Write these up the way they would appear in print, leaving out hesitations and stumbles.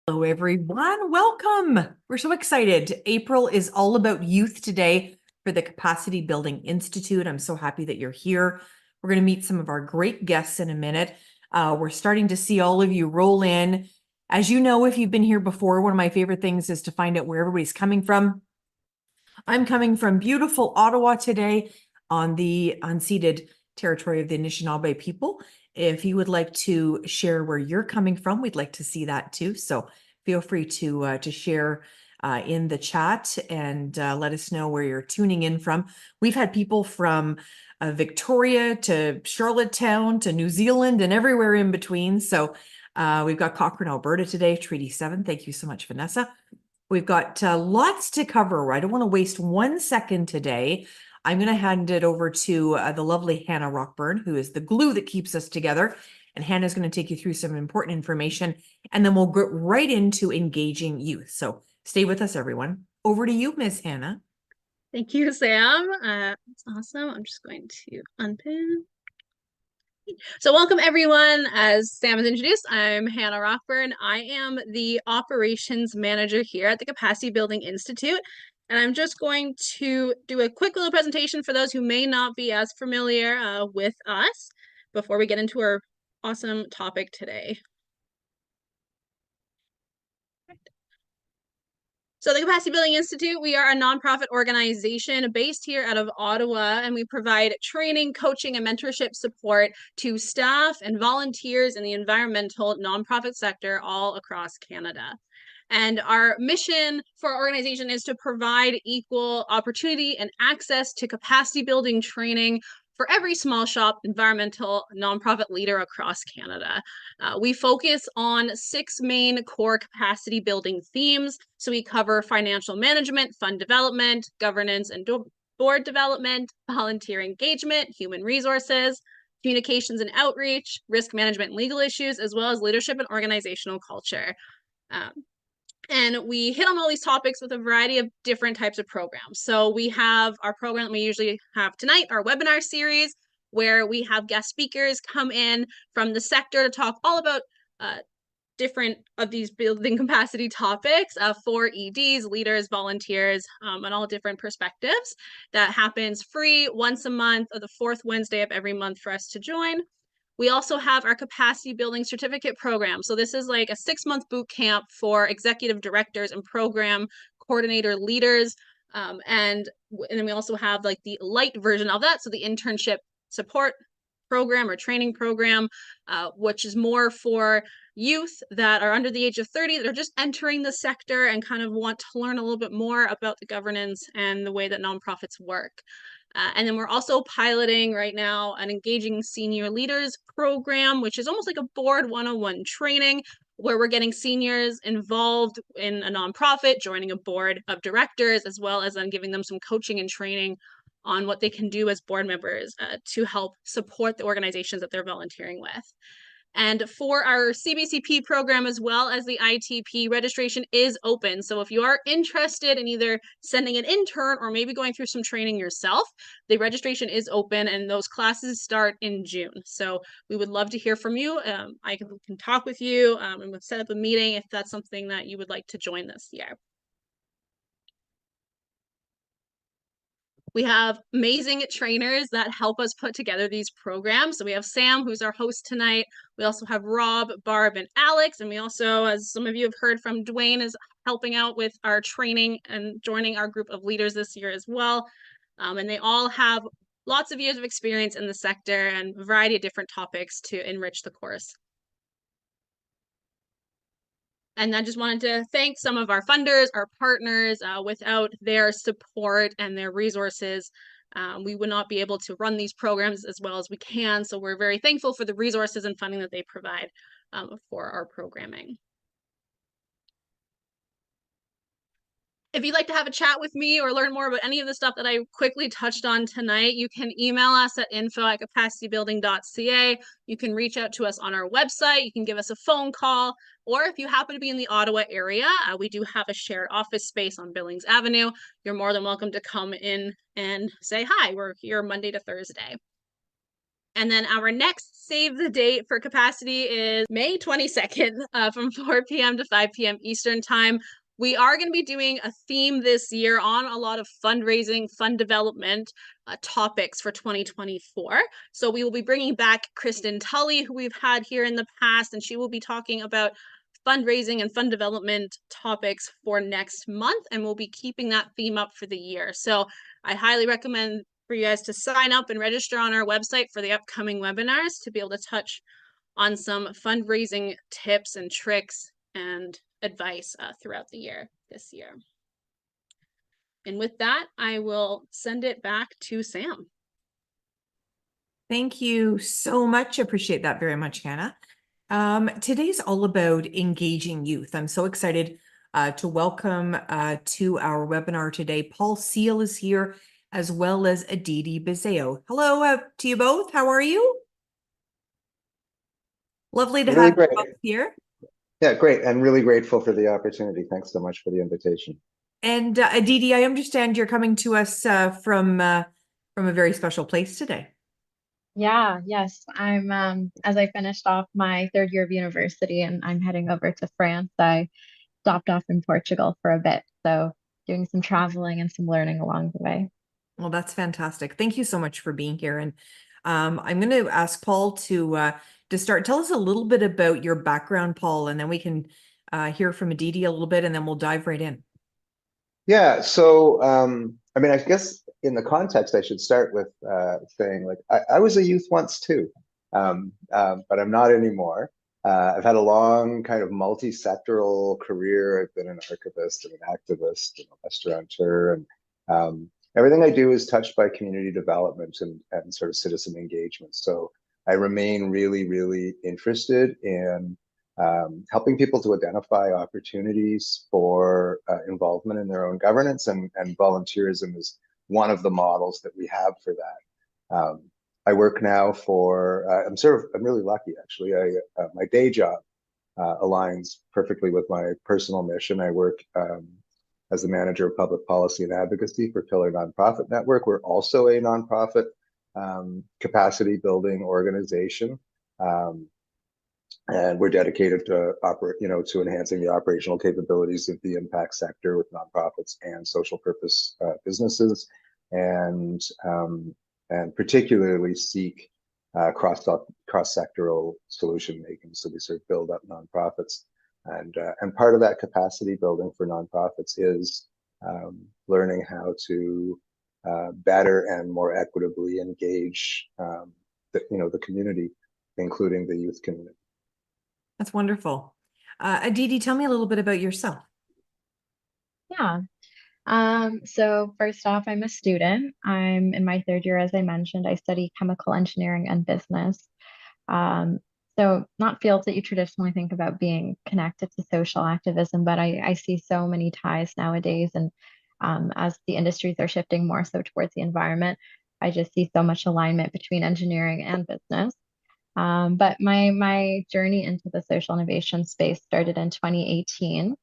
Hello, everyone. Welcome. We're so excited. April is all about youth today for the Capacity Building Institute. I'm so happy that you're here. We're going to meet some of our great guests in a minute. We're starting to see all of you roll in. As you know, if you've been here before, one of my favorite things is to find out where everybody's coming from. I'm coming from beautiful Ottawa today on the unceded territory of the Anishinaabe people. If you would like to share where you're coming from, we'd like to see that too. So feel free to share in the chat and let us know where you're tuning in from. We've had people from Victoria to Charlottetown to New Zealand and everywhere in between. So we've got Cochrane, Alberta today, Treaty 7. Thank you so much, Vanessa. We've got lots to cover. I don't want to waste 1 second today. I'm going to hand it over to the lovely Hannah Rockburn, who is the glue that keeps us together. And Hannah's going to take you through some important information, and then we'll get right into engaging youth. So stay with us, everyone. Over to you, Miss Hannah. Thank you, Sam. That's awesome. I'm just going to unpin. So welcome everyone. As Sam has introduced, I'm Hannah Rockburn. I am the operations manager here at the Capacity Building Institute. And I'm just going to do a quick little presentation for those who may not be as familiar with us before we get into our awesome topic today. So the Capacity Building Institute, we are a nonprofit organization based here out of Ottawa, and we provide training, coaching, and mentorship support to staff and volunteers in the environmental nonprofit sector all across Canada. And our mission for our organization is to provide equal opportunity and access to capacity building training for every small shop environmental nonprofit leader across Canada. We focus on 6 main core capacity building themes. So we cover financial management, fund development, governance and board development, volunteer engagement, human resources, communications and outreach, risk management and legal issues, as well as leadership and organizational culture. And we hit on all these topics with a variety of different types of programs. So we have our program that we usually have tonight, our webinar series, where we have guest speakers come in from the sector to talk all about different of these building capacity topics for EDs, leaders, volunteers, and all different perspectives. That happens free once a month or the fourth Wednesday of every month for us to join. We also have our capacity building certificate program. So this is like a 6-month boot camp for executive directors and program coordinator leaders. And then we also have like the light version of that. So the internship support program or training program, which is more for youth that are under the age of 30 that are just entering the sector and kind of want to learn a little bit more about the governance and the way that nonprofits work. And then we're also piloting right now an Engaging Senior Leaders program, which is almost like a board 101 training where we're getting seniors involved in a nonprofit, joining a board of directors, as well as then giving them some coaching and training on what they can do as board members to help support the organizations that they're volunteering with. And for our CBCP program, as well as the ITP, registration is open. So if you are interested in either sending an intern or maybe going through some training yourself, the registration is open and those classes start in June. So we would love to hear from you. I can talk with you and we'll set up a meeting if that's something that you would like to join this year. We have amazing trainers that help us put together these programs. So we have Sam, who's our host tonight. We also have Rob, Barb, and Alex. And we also, as some of you have heard from, Dwayne is helping out with our training and joining our group of leaders this year as well. And they all have lots of years of experience in the sector and a variety of different topics to enrich the course. And I just wanted to thank some of our funders, our partners. Without their support and their resources, we would not be able to run these programs as well as we can. So we're very thankful for the resources and funding that they provide for our programming. If you'd like to have a chat with me or learn more about any of the stuff that I quickly touched on tonight, you can email us at info@capacitybuilding.ca. You can reach out to us on our website. You can give us a phone call. Or if you happen to be in the Ottawa area, we do have a shared office space on Billings Avenue. You're more than welcome to come in and say hi. We're here Monday to Thursday. And then our next save the date for capacity is May 22nd from 4 p.m. to 5 p.m. Eastern time. We are going to be doing a theme this year on a lot of fundraising, fund development topics for 2024. So we will be bringing back Kristen Tully, who we've had here in the past, and she will be talking about fundraising and fund development topics for next month, and we'll be keeping that theme up for the year. So I highly recommend for you guys to sign up and register on our website for the upcoming webinars to be able to touch on some fundraising tips and tricks and advice throughout the year this year. And with that, I will send it back to Sam. Thank you so much. Appreciate that very much, Hannah. Today's all about engaging youth. I'm so excited to welcome to our webinar today. Paul Seale is here, as well as Aditi Basdeo. Hello to you both. How are you? Lovely to Really have great. you both here. Yeah, great. And really grateful for the opportunity. Thanks so much for the invitation. And Aditi, I understand you're coming to us from a very special place today. Yeah, yes. I'm as I finished off my third year of university and I'm heading over to France. I stopped off in Portugal for a bit. So doing some traveling and some learning along the way. Well, that's fantastic. Thank you so much for being here. And I'm going to ask Paul to start. Tell us a little bit about your background, Paul, and then we can hear from Aditi a little bit, and then we'll dive right in. Yeah, so I mean, I guess in the context, I should start with saying like I was a youth once too, but I'm not anymore. I've had a long kind of multi-sectoral career. I've been an archivist and an activist and a restaurateur, and everything I do is touched by community development and sort of citizen engagement. So I remain really, really interested in helping people to identify opportunities for involvement in their own governance, and volunteerism is one of the models that we have for that. I work now for, I'm really lucky actually. My day job aligns perfectly with my personal mission. I work as the manager of public policy and advocacy for Pillar Nonprofit Network. We're also a nonprofit capacity building organization. And we're dedicated to to enhancing the operational capabilities of the impact sector with nonprofits and social purpose businesses, and particularly seek cross-sectoral solution making. So we sort of build up nonprofits, and part of that capacity building for nonprofits is learning how to better and more equitably engage the community, including the youth community. That's wonderful. Aditi, tell me a little bit about yourself. Yeah. So first off, I'm a student. I'm in my third year, as I mentioned. I study chemical engineering and business. So not fields that you traditionally think about being connected to social activism, but I see so many ties nowadays. And as the industries are shifting more so towards the environment, I just see so much alignment between engineering and business. But my journey into the social innovation space started in 2018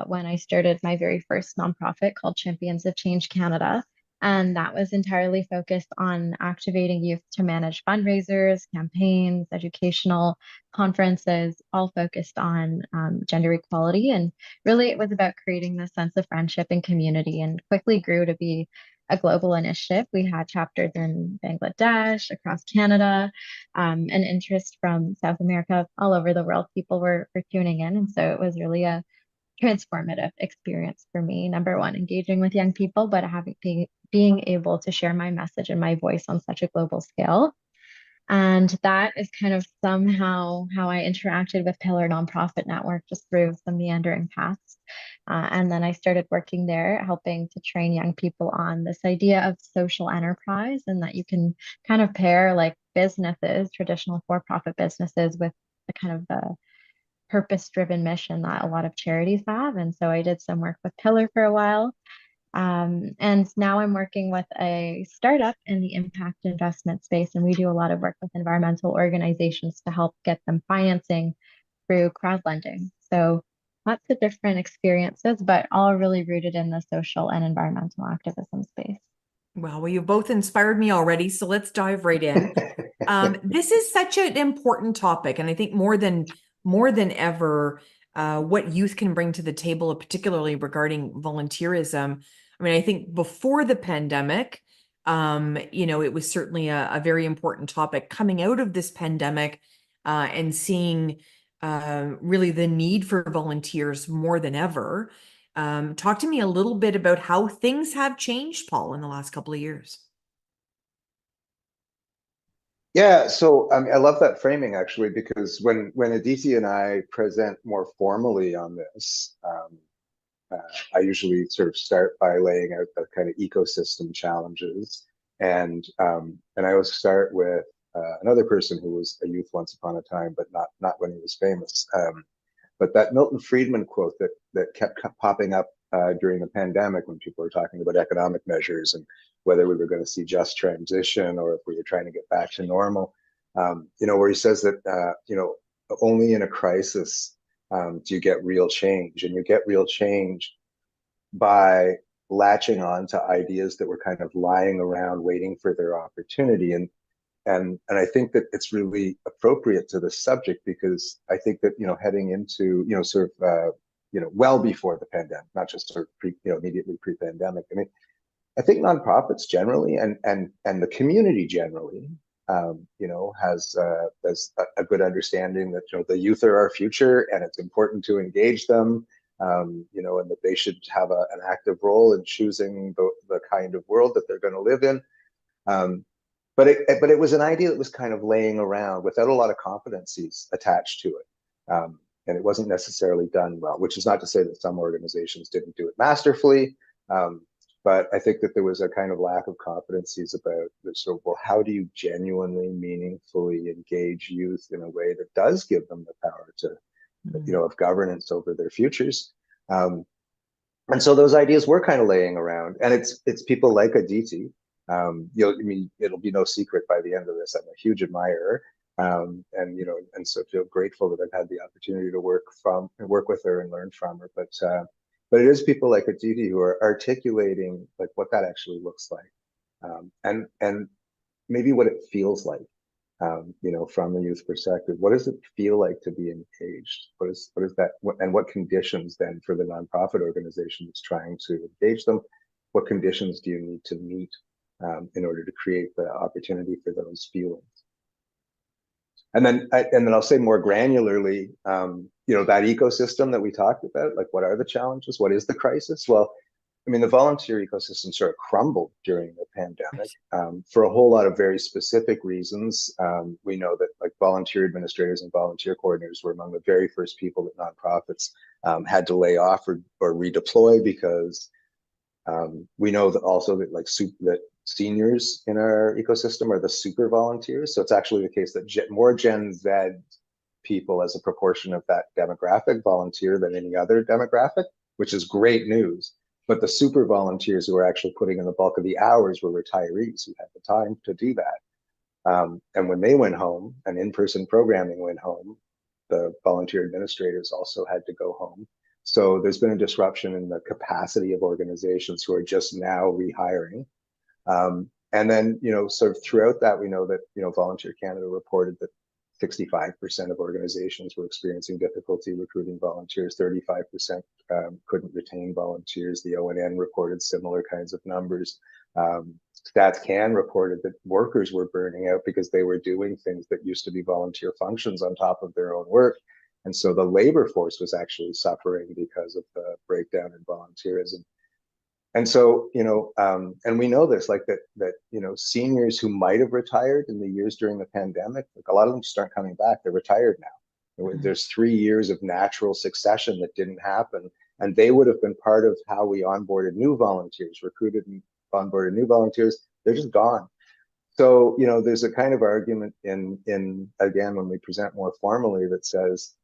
when I started my very first nonprofit called Champions of Change Canada. And that was entirely focused on activating youth to manage fundraisers, campaigns, educational conferences, all focused on gender equality. And really, it was about creating this sense of friendship and community, and quickly grew to be a global initiative. We had chapters in Bangladesh, across Canada, and interest from South America, all over the world. People were tuning in. And so it was really a transformative experience for me. Number one, engaging with young people, but being able to share my message and my voice on such a global scale. And that is kind of somehow how I interacted with Pillar Nonprofit Network, just through some meandering paths. And then I started working there, helping to train young people on this idea of social enterprise, and that you can kind of pair like businesses, traditional for-profit businesses, with the kind of the purpose-driven mission that a lot of charities have. And so I did some work with Pillar for a while. And now I'm working with a startup in the impact investment space, and we do a lot of work with environmental organizations to help get them financing through crowdlending. So lots of different experiences, but all really rooted in the social and environmental activism space. Well, you've both inspired me already, so let's dive right in. This is such an important topic, and I think more than ever, what youth can bring to the table, particularly regarding volunteerism. I mean, I think before the pandemic, it was certainly a very important topic. Coming out of this pandemic, and seeing really the need for volunteers more than ever. Talk to me a little bit about how things have changed, Paul, in the last couple of years. Yeah, so I love that framing actually, because when Aditi and I present more formally on this, I usually sort of start by laying out the kind of ecosystem challenges, and I always start with another person who was a youth once upon a time, but not when he was famous. But that Milton Friedman quote that kept popping up during the pandemic when people were talking about economic measures and whether we were going to see just transition or if we were trying to get back to normal. Where he says that only in a crisis do you get real change, and you get real change by latching on to ideas that were kind of lying around waiting for their opportunity. And I think that it's really appropriate to this subject, because I think that heading into sort of well before the pandemic, not just sort of immediately pre-pandemic. I mean, I think nonprofits generally and the community generally, has a good understanding that the youth are our future, and it's important to engage them, and that they should have an active role in choosing the kind of world that they're going to live in. But it was an idea that was kind of laying around without a lot of competencies attached to it. And it wasn't necessarily done well, which is not to say that some organizations didn't do it masterfully. But I think that there was a kind of lack of competencies about this. So, well, how do you genuinely, meaningfully engage youth in a way that does give them the power to, of governance over their futures? And so those ideas were kind of laying around, and it's people like Aditi. I mean, it'll be no secret by the end of this, I'm a huge admirer, and so feel grateful that I've had the opportunity to work with her and learn from her. But it is people like Aditi who are articulating like what that actually looks like, and maybe what it feels like, from the youth perspective. What does it feel like to be engaged? What is that, and what conditions then for the nonprofit organization that's trying to engage them? What conditions do you need to meet in order to create the opportunity for those feelings? And then I'll say more granularly, that ecosystem that we talked about, like what are the challenges? What is the crisis? Well, I mean, the volunteer ecosystem sort of crumbled during the pandemic for a whole lot of very specific reasons. We know that like volunteer administrators and volunteer coordinators were among the very first people that nonprofits had to lay off or redeploy, because we know that also that that seniors in our ecosystem are the super volunteers. So it's actually the case that more Gen Z people as a proportion of that demographic volunteer than any other demographic, which is great news. But the super volunteers who are actually putting in the bulk of the hours were retirees who had the time to do that. And when they went home and in-person programming went home, the volunteer administrators also had to go home. So there's been a disruption in the capacity of organizations who are just now rehiring. And then, sort of throughout that, we know that, Volunteer Canada reported that 65% of organizations were experiencing difficulty recruiting volunteers, 35% couldn't retain volunteers. The ONN reported similar kinds of numbers. Stats Can reported that workers were burning out because they were doing things that used to be volunteer functions on top of their own work. And so the labor force was actually suffering because of the breakdown in volunteerism. And so, and we know this, like that, seniors who might have retired in the years during the pandemic, like a lot of them just aren't coming back. They're retired now. There's 3 years of natural succession that didn't happen. And they would have been part of how we onboarded new volunteers, recruited and onboarded new volunteers. They're just gone. So, there's a kind of argument in again, when we present more formally, that says,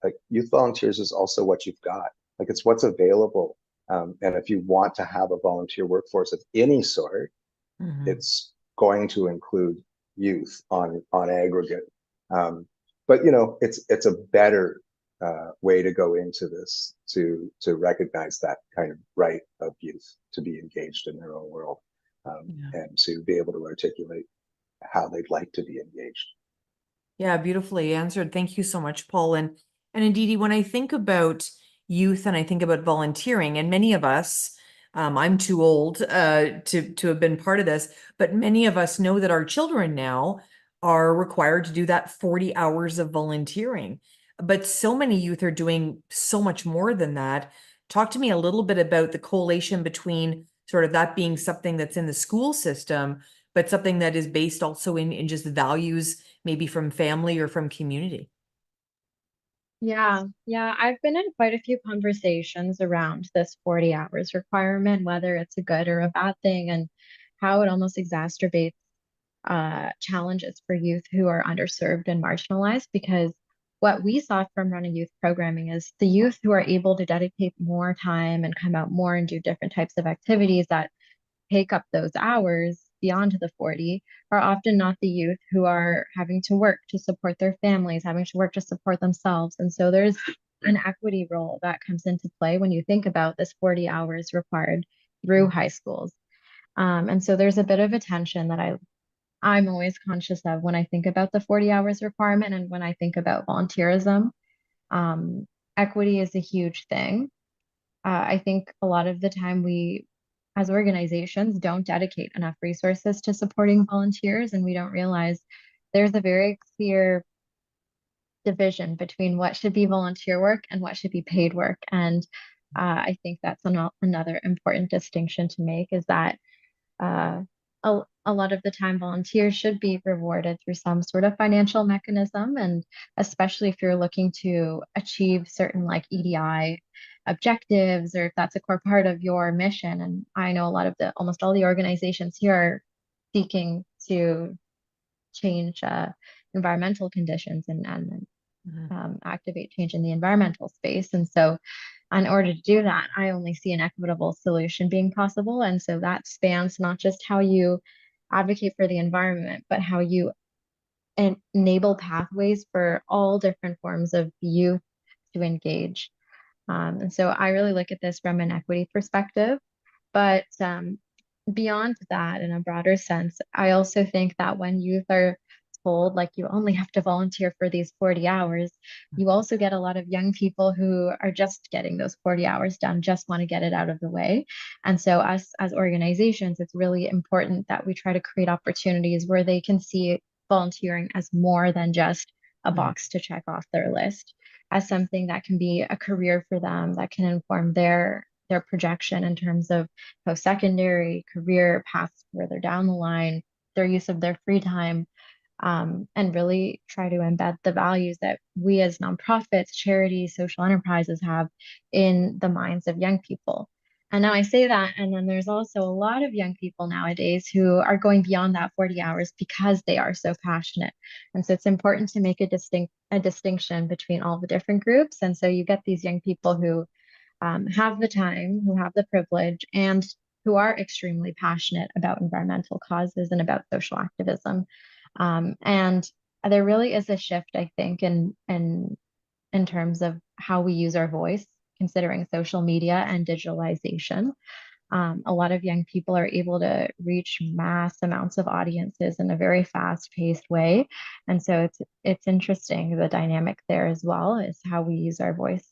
like, youth volunteers is also what you've got. Like, it's what's available. And if you want to have a volunteer workforce of any sort, it's going to include youth on aggregate. But it's a better way to go into this, to recognize that kind of right of youth to be engaged in their own world. Yeah. and to be able to articulate how they'd like to be engaged. Yeah, beautifully answered. Thank you so much, Paul. And Aditi, when I think about youth and I think about volunteering, and many of us, I'm too old to have been part of this, but many of us know that our children now are required to do that 40 hours of volunteering. But so many youth are doing so much more than that. Talk to me a little bit about the collation between sort of that being something that's in the school system, but something that is based also in just values, maybe from family or from community. Yeah, I've been in quite a few conversations around this 40 hours requirement, whether it's a good or a bad thing, and how it almost exacerbates challenges for youth who are underserved and marginalized. Because what we saw from running youth programming is the youth who are able to dedicate more time and come out more and do different types of activities that take up those hours beyond the 40 are often not the youth who are having to work to support their families, having to work to support themselves. And so there's an equity role that comes into play when you think about this 40 hours required through high schools. And so there's a bit of a tension that I'm always conscious of when I think about the 40 hours requirement and when I think about volunteerism. Um, Equity is a huge thing. I think a lot of the time we, as organizations, don't dedicate enough resources to supporting volunteers, and we don't realize there's a very clear division between what should be volunteer work and what should be paid work. And I think that's another important distinction to make is that uh, a lot of the time volunteers should be rewarded through some sort of financial mechanism. And especially if you're looking to achieve certain like EDI objectives, or if that's a core part of your mission. And I know a lot of almost all the organizations here are seeking to change environmental conditions and activate change in the environmental space. And so in order to do that, I only see an equitable solution being possible. And so that spans not just how you advocate for the environment, but how you enable pathways for all different forms of youth to engage. And so I really look at this from an equity perspective. But beyond that, in a broader sense, I also think that when youth are told, like, you only have to volunteer for these 40 hours, you also get a lot of young people who are just getting those 40 hours done, just want to get it out of the way. And so, us as organizations, it's really important that we try to create opportunities where they can see volunteering as more than just a box to check off their list, as something that can be a career for them, that can inform their projection in terms of post-secondary career paths further down the line, their use of their free time, and really try to embed the values that we as nonprofits, charities, social enterprises have in the minds of young people. And now I say that, and then there's also a lot of young people nowadays who are going beyond that 40 hours because they are so passionate. And so it's important to make a distinction between all the different groups. And so you get these young people who have the time, who have the privilege, and who are extremely passionate about environmental causes and about social activism. And there really is a shift, I think, in terms of how we use our voice, considering social media and digitalization. A lot of young people are able to reach mass amounts of audiences in a very fast-paced way, and so it's interesting, the dynamic there as well is how we use our voice.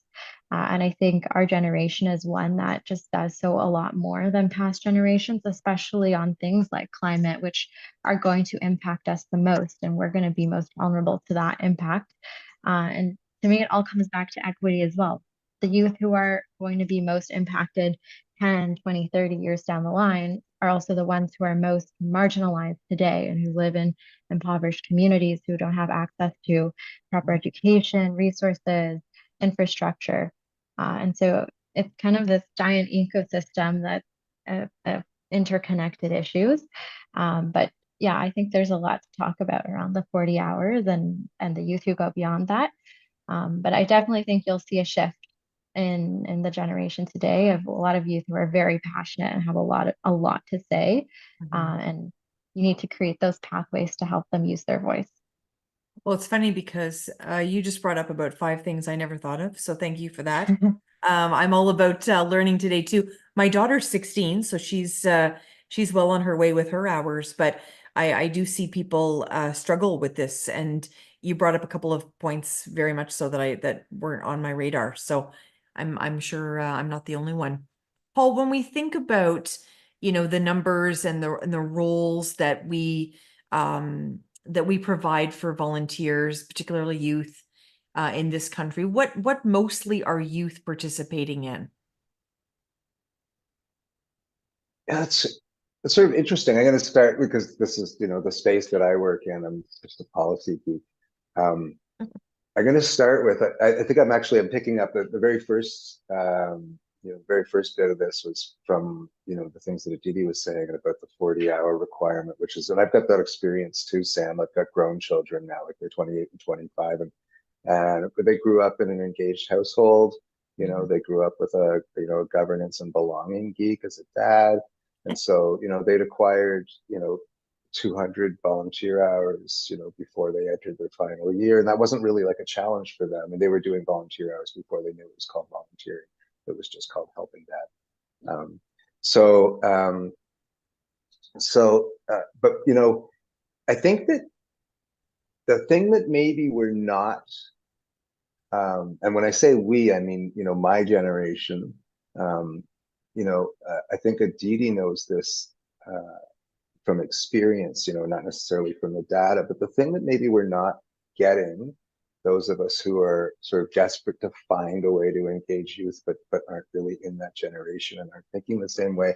And I think our generation is one that just does so a lot more than past generations, especially on things like climate, which are going to impact us the most, and we're going to be most vulnerable to that impact. And to me, it all comes back to equity as well. The youth who are going to be most impacted 10, 20, 30 years down the line are also the ones who are most marginalized today and who live in impoverished communities, who don't have access to proper education, resources, infrastructure. And so it's kind of this giant ecosystem that of interconnected issues. But yeah, I think there's a lot to talk about around the 40 hours and the youth who go beyond that. But I definitely think you'll see a shift in the generation today of a lot of youth who are very passionate and have a lot to say. And you need to create those pathways to help them use their voice. Well, it's funny because you just brought up about 5 things I never thought of. So thank you for that. I'm all about learning today too. My daughter's 16, so she's she's well on her way with her hours, but I do see people struggle with this. And you brought up a couple of points very much so that weren't on my radar. So I'm sure I'm not the only one. Paul, when we think about, the numbers and the roles that we provide for volunteers, particularly youth in this country, what mostly are youth participating in? Yeah, it's sort of interesting. I'm going to start because this is, the space that I work in. I'm just a policy geek. Um, I'm going to start with, I think I'm picking up the very first, very first bit of this was from, the things that Aditi was saying about the 40-hour requirement, which is, and I've got that experience too, Sam. I've got grown children now, like they're 28 and 25, and they grew up in an engaged household. They grew up with a, governance and belonging geek as a dad. And so, they'd acquired, 200 volunteer hours, before they entered their final year. And that wasn't really like a challenge for them. And they were doing volunteer hours before they knew it was called volunteering. It was just called helping dad. But, I think that the thing that maybe we're not, and when I say we, I mean, my generation, I think Aditi knows this from experience, not necessarily from the data, but the thing that maybe we're not getting, those of us who are sort of desperate to find a way to engage youth, but aren't really in that generation and aren't thinking the same way,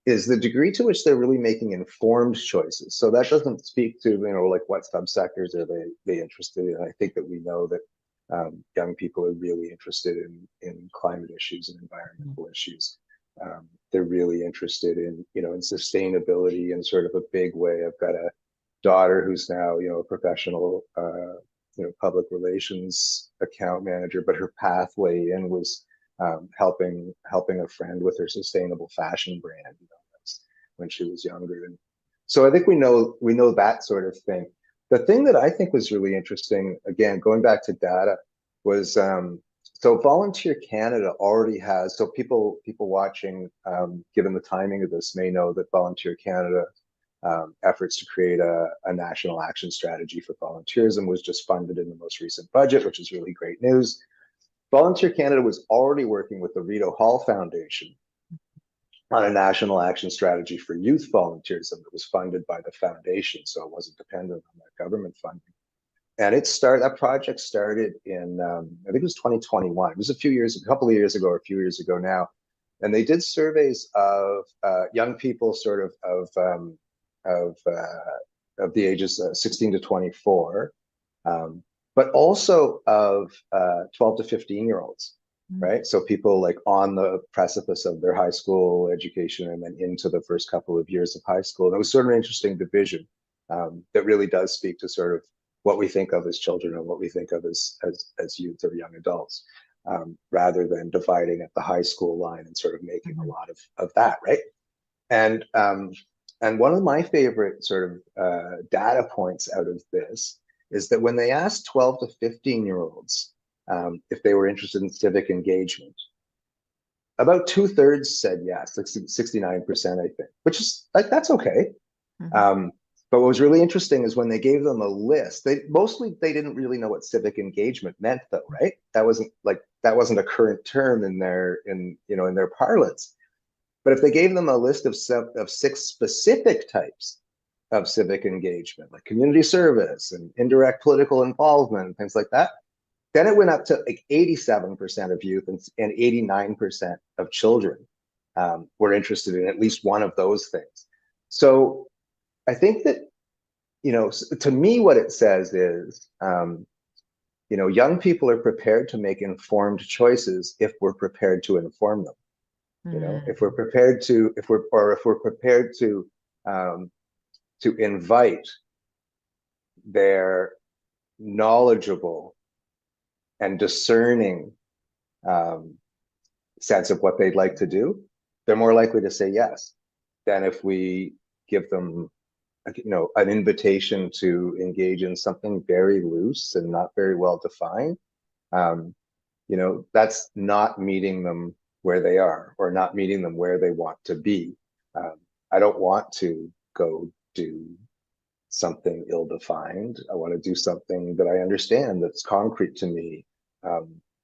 is the degree to which they're really making informed choices. So that doesn't speak to, like what subsectors are they interested in. I think that we know that young people are really interested in climate issues and environmental issues. They're really interested in, in sustainability in sort of a big way. I've got a daughter who's now, a professional, public relations account manager, but her pathway in was helping a friend with her sustainable fashion brand, that's when she was younger. And so I think we know that sort of thing. The thing that I think was really interesting, again, going back to data, was so Volunteer Canada already has, so people watching, given the timing of this, may know that Volunteer Canada efforts to create a national action strategy for volunteerism was just funded in the most recent budget, which is really great news. Volunteer Canada was already working with the Rito Hall Foundation on a national action strategy for youth volunteerism that was funded by the foundation, so it wasn't dependent on that government funding. And that project started in, I think it was 2021. It was a couple of years ago, or a few years ago now. And they did surveys of young people sort of the ages 16 to 24, but also of 12 to 15-year-olds, right? So people like on the precipice of their high school education and then into the first couple of years of high school. And it was sort of an interesting division that really does speak to sort of what we think of as children and what we think of as youth or young adults, rather than dividing at the high school line and sort of making a lot of that, right? And one of my favorite sort of data points out of this is that when they asked 12 to 15-year-olds if they were interested in civic engagement, about 2/3 said yes, like 69%, I think, which is like, that's okay. But what was really interesting is when they gave them a list, they didn't really know what civic engagement meant, though, right? That wasn't a current term in their parlance. But if they gave them a list of 6 specific types of civic engagement, like community service and indirect political involvement and things like that, then it went up to like 87% of youth and 89% of children were interested in at least one of those things. So I think that, to me, what it says is, young people are prepared to make informed choices if we're prepared to inform them. If we're prepared to, if we're prepared to invite their knowledgeable and discerning sense of what they'd like to do, they're more likely to say yes than if we give them, an invitation to engage in something very loose and not very well defined. That's not meeting them where they are or not meeting them where they want to be. I don't want to go do something ill-defined. I want to do something that I understand, that's concrete to me,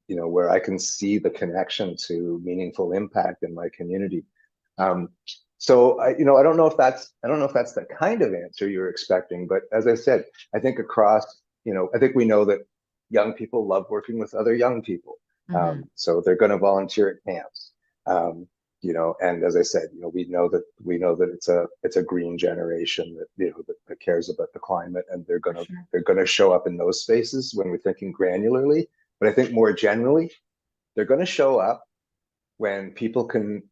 where I can see the connection to meaningful impact in my community. So I don't know if that's the kind of answer you're expecting, but as I said, I think I think we know that young people love working with other young people. So they're going to volunteer at camps. And as I said, we know that it's a green generation that cares about the climate, and they're gonna show up in those spaces when we're thinking granularly. But I think more generally, they're gonna show up when people can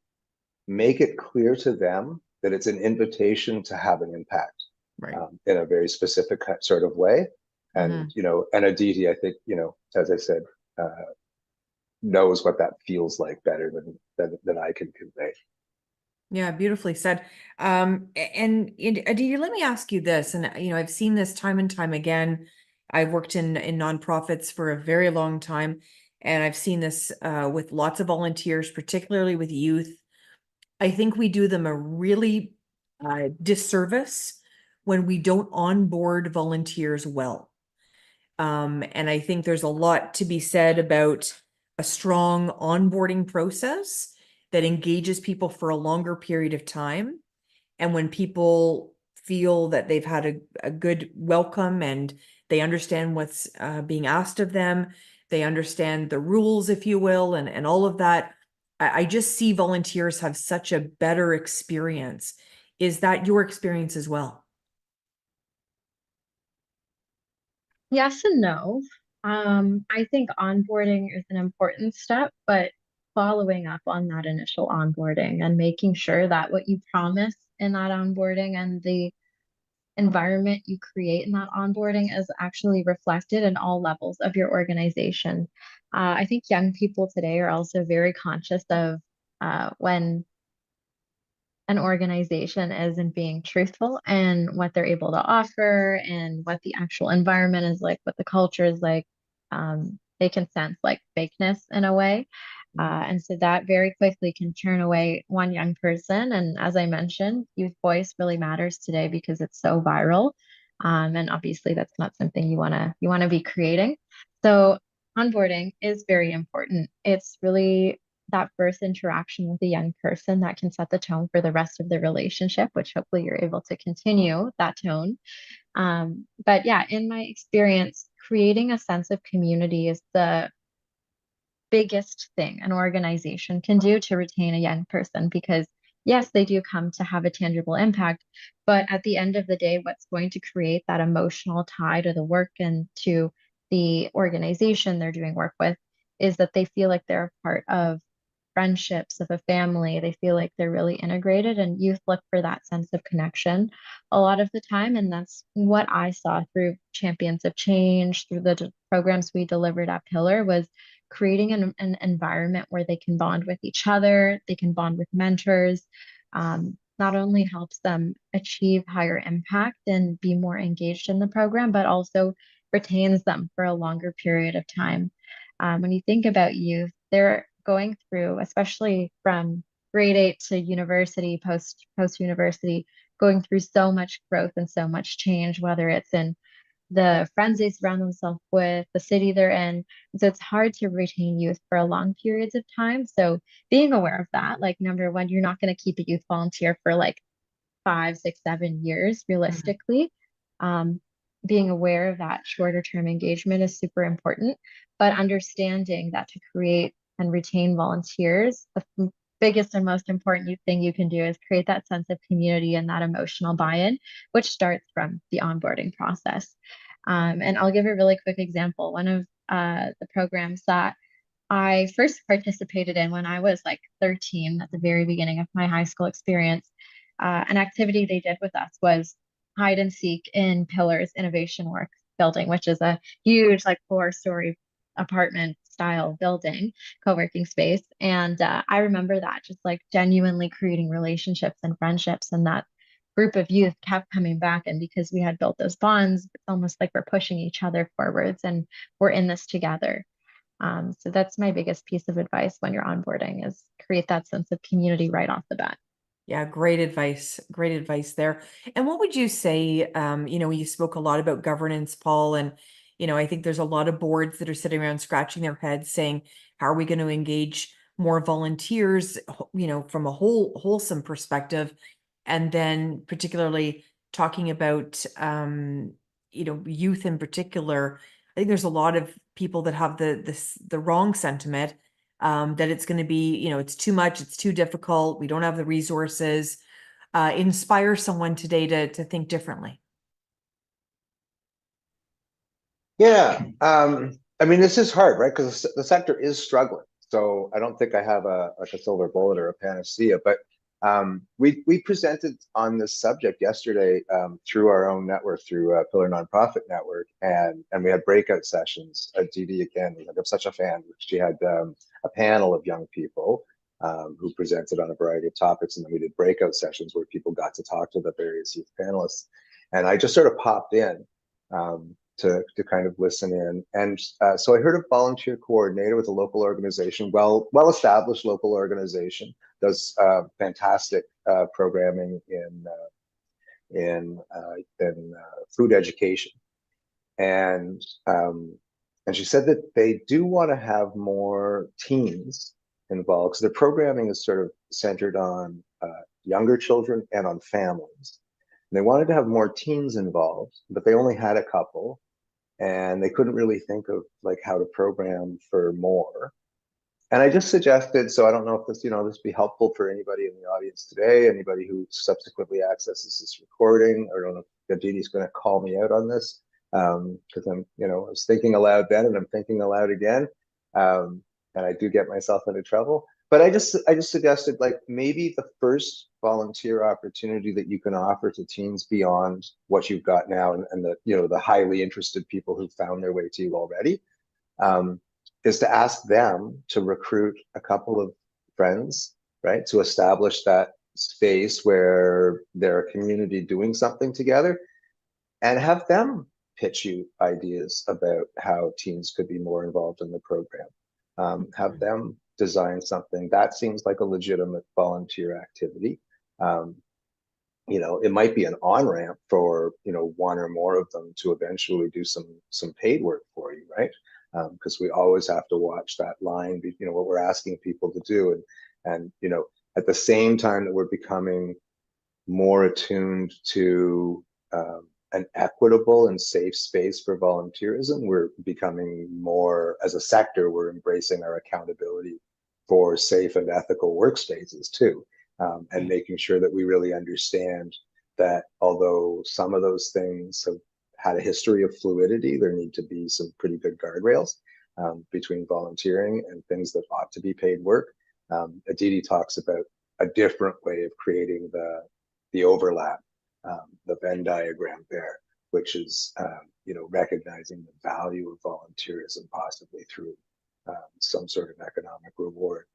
make it clear to them that it's an invitation to have an impact, Right. In a very specific sort of way. And and Aditi, I think, as I said, knows what that feels like better than I can convey. Yeah, beautifully said. And Aditi, let me ask you this, and I've seen this time and time again. I've worked in nonprofits for a very long time, and I've seen this with lots of volunteers, particularly with youth. I think we do them a really disservice when we don't onboard volunteers well. And I think there's a lot to be said about a strong onboarding process that engages people for a longer period of time. And when people feel that they've had a good welcome and they understand what's being asked of them, they understand the rules, if you will, and all of that, I just see volunteers have such a better experience. Is that your experience as well? Yes and no. I think onboarding is an important step, but following up on that initial onboarding and making sure that what you promise in that onboarding and the environment you create in that onboarding is actually reflected in all levels of your organization. I think young people today are also very conscious of when an organization isn't being truthful and what they're able to offer and what the actual environment is like, what the culture is like. They can sense like fakeness in a way. And so that very quickly can turn away one young person. And as I mentioned, youth voice really matters today because it's so viral. And obviously that's not something you want to be creating. So onboarding is very important. It's really that first interaction with a young person that can set the tone for the rest of the relationship, which hopefully you're able to continue that tone. But yeah, in my experience, creating a sense of community is the biggest thing an organization can do to retain a young person because yes, they do come to have a tangible impact, but at the end of the day, what's going to create that emotional tie to the work and to the organization they're doing work with is that they feel like they're a part of friendships of a family. They feel like they're really integrated, and youth look for that sense of connection a lot of the time. And that's what I saw through Champions of Change, through the programs we delivered at Pillar, was creating an environment where they can bond with each other, they can bond with mentors. Not only helps them achieve higher impact and be more engaged in the program, but also retains them for a longer period of time. When you think about youth, they're going through, especially from grade 8 to university, post university, going through so much growth and so much change, whether it's in the friends they surround themselves with, the city they're in. So it's hard to retain youth for long periods of time. So being aware of that, like number one, you're not going to keep a youth volunteer for like 5, 6, 7 years realistically. Being aware of that shorter term engagement is super important, but understanding that to create and retain volunteers, the biggest and most important thing you can do is create that sense of community and that emotional buy-in, which starts from the onboarding process. And I'll give a really quick example. One of the programs that I first participated in when I was like 13 at the very beginning of my high school experience, an activity they did with us was hide and seek in Pillars Innovation Work building, which is a huge, like 4-story apartment style building, co-working space. And I remember that just like genuinely creating relationships and friendships. And that group of youth kept coming back. And because we had built those bonds, it's almost like we're pushing each other forwards and we're in this together. So that's my biggest piece of advice when you're onboarding is create that sense of community right off the bat. Yeah, great advice. Great advice there. And what would you say, you spoke a lot about governance, Paul, and, I think there's a lot of boards that are sitting around scratching their heads saying, how are we going to engage more volunteers, from a wholesome perspective? And then particularly talking about, youth in particular. I think there's a lot of people that have the wrong sentiment, that it's going to be, it's too much, it's too difficult, we don't have the resources. Inspire someone today to think differently. Yeah, I mean, this is hard, right? Because the sector is struggling. So I don't think I have like a silver bullet or a panacea, but we presented on this subject yesterday through our own network, through Pillar Nonprofit Network, and we had breakout sessions. Aditi, again, I'm such a fan. She had a panel of young people who presented on a variety of topics, and then we did breakout sessions where people got to talk to the various youth panelists. And I just sort of popped in. To kind of listen in. And so I heard a volunteer coordinator with a local organization, well-established local organization, does fantastic programming in food education. And she said that they do want to have more teens involved because their programming is sort of centered on younger children and on families. And they wanted to have more teens involved, but they only had a couple. And they couldn't really think of like how to program for more. And I just suggested, so I don't know if this be helpful for anybody in the audience today, anybody who subsequently accesses this recording. I don't know if Aditi's going to call me out on this, because I was thinking aloud then and I'm thinking aloud again. And I do get myself into trouble. But I just suggested like maybe the first volunteer opportunity that you can offer to teens beyond what you've got now and the highly interested people who found their way to you already, is to ask them to recruit a couple of friends, right? To establish that space where they're a community doing something together, and have them pitch you ideas about how teens could be more involved in the program. Have them design something that seems like a legitimate volunteer activity. It might be an on-ramp for one or more of them to eventually do some paid work for you, right? Because we always have to watch that line, what we're asking people to do, and at the same time that we're becoming more attuned to an equitable and safe space for volunteerism, we're becoming more, as a sector, we're embracing our accountability for safe and ethical workspaces too, and making sure that we really understand that although some of those things have had a history of fluidity, there need to be some pretty good guardrails between volunteering and things that ought to be paid work. Aditi talks about a different way of creating the overlap, the Venn diagram there, which is recognizing the value of volunteerism, possibly through some sort of economic reward.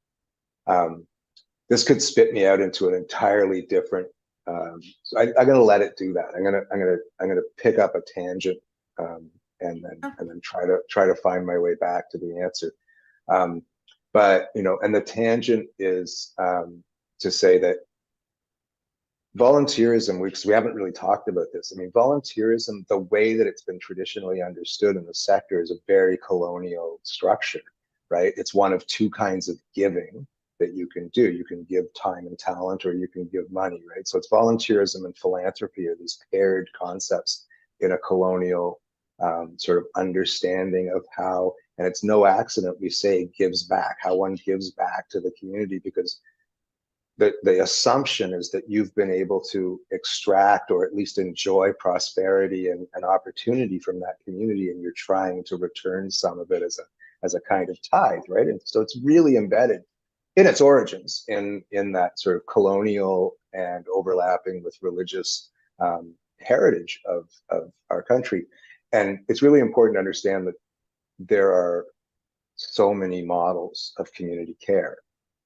This could spit me out into an entirely different. So I'm going to let it do that. I'm going to pick up a tangent and then try to find my way back to the answer. But and the tangent is to say that volunteerism, because we haven't really talked about this. I mean, volunteerism, the way that it's been traditionally understood in the sector, is a very colonial structure, right? It's one of two kinds of giving that you can do. You can give time and talent, or you can give money, right? So it's volunteerism and philanthropy are these paired concepts in a colonial sort of understanding of how, and it's no accident we say gives back, how one gives back to the community, because the assumption is that you've been able to extract or at least enjoy prosperity and opportunity from that community, and you're trying to return some of it as a kind of tithe, right? And so it's really embedded in its origins in that sort of colonial and overlapping with religious heritage of our country. And it's really important to understand that there are so many models of community care.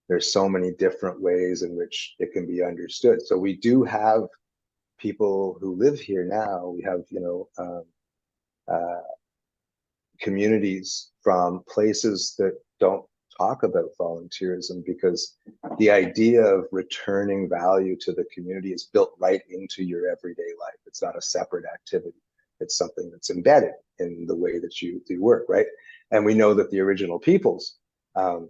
There's so many different ways in which it can be understood. So we do have people who live here now. We have, communities from places that don't talk about volunteerism because the idea of returning value to the community is built right into your everyday life. It's not a separate activity. It's something that's embedded in the way that you do work, right? And we know that the original peoples of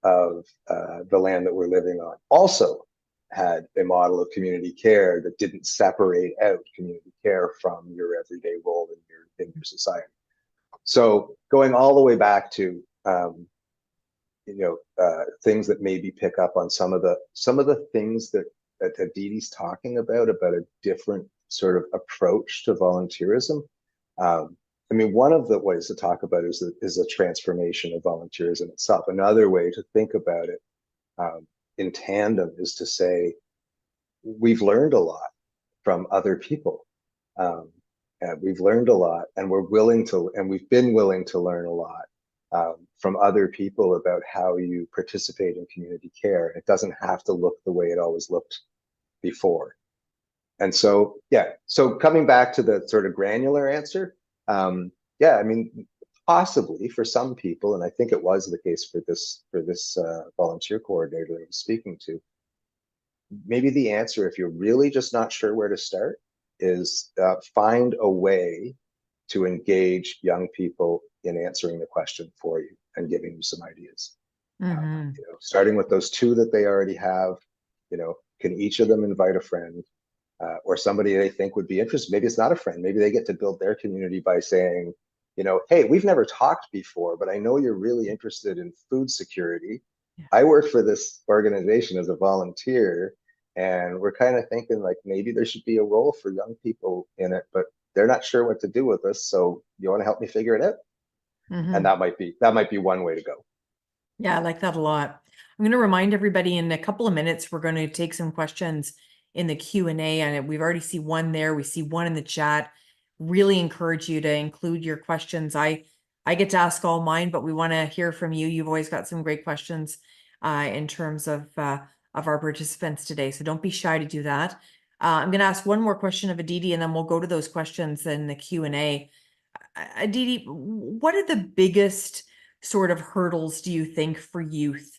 the land that we're living on also had a model of community care that didn't separate out community care from your everyday role in your society. So going all the way back to things that maybe pick up on some of the things that Aditi's talking about a different sort of approach to volunteerism. I mean, one of the ways to talk about it is a transformation of volunteerism itself. Another way to think about it in tandem is to say, we've learned a lot from other people. And we've learned a lot, and we've been willing to learn a lot from other people about how you participate in community care. It doesn't have to look the way it always looked before. And so, yeah, so coming back to the sort of granular answer, yeah, I mean, possibly for some people, and I think it was the case for this volunteer coordinator that I was speaking to, maybe the answer, if you're really just not sure where to start, is find a way to engage young people in answering the question for you and giving you some ideas. Starting with those two that they already have, can each of them invite a friend or somebody they think would be interested? Maybe it's not a friend. Maybe they get to build their community by saying, hey, we've never talked before, but I know you're really interested in food security. Yeah. I work for this organization as a volunteer, and we're kind of thinking like maybe there should be a role for young people in it, but they're not sure what to do with us. So you want to help me figure it out? And that might be one way to go. Yeah, I like that a lot. I'm going to remind everybody in a couple of minutes, we're going to take some questions in the Q&A, and we've already see one there. We see one in the chat. Really encourage you to include your questions. I get to ask all mine, but we want to hear from you. You've always got some great questions in terms of our participants today. So don't be shy to do that. I'm going to ask one more question of Aditi, and then we'll go to those questions in the Q&A. Aditi, what are the biggest sort of hurdles do you think for youth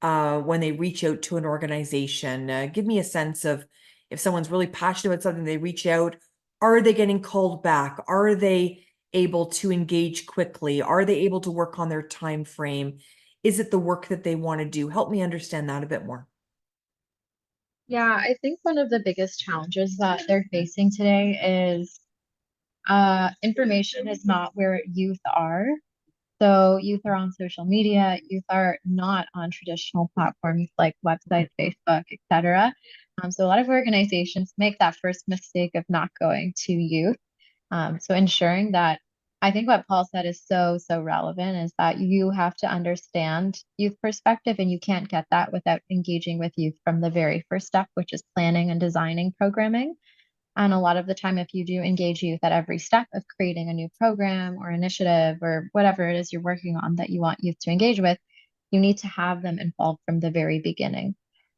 when they reach out to an organization? Give me a sense of if someone's really passionate about something, they reach out, are they getting called back? Are they able to engage quickly? Are they able to work on their time frame? Is it the work that they want to do? Help me understand that a bit more. Yeah, I think one of the biggest challenges that they're facing today is information is not where youth are. So youth are on social media, youth are not on traditional platforms like websites, Facebook, etc. So a lot of organizations make that first mistake of not going to youth. So ensuring that, I think what Paul said is so relevant, is that you have to understand youth perspective, and you can't get that without engaging with youth from the very first step, which is planning and designing programming. And a lot of the time, if you do engage youth at every step of creating a new program or initiative or whatever it is you're working on that you want youth to engage with, you need to have them involved from the very beginning.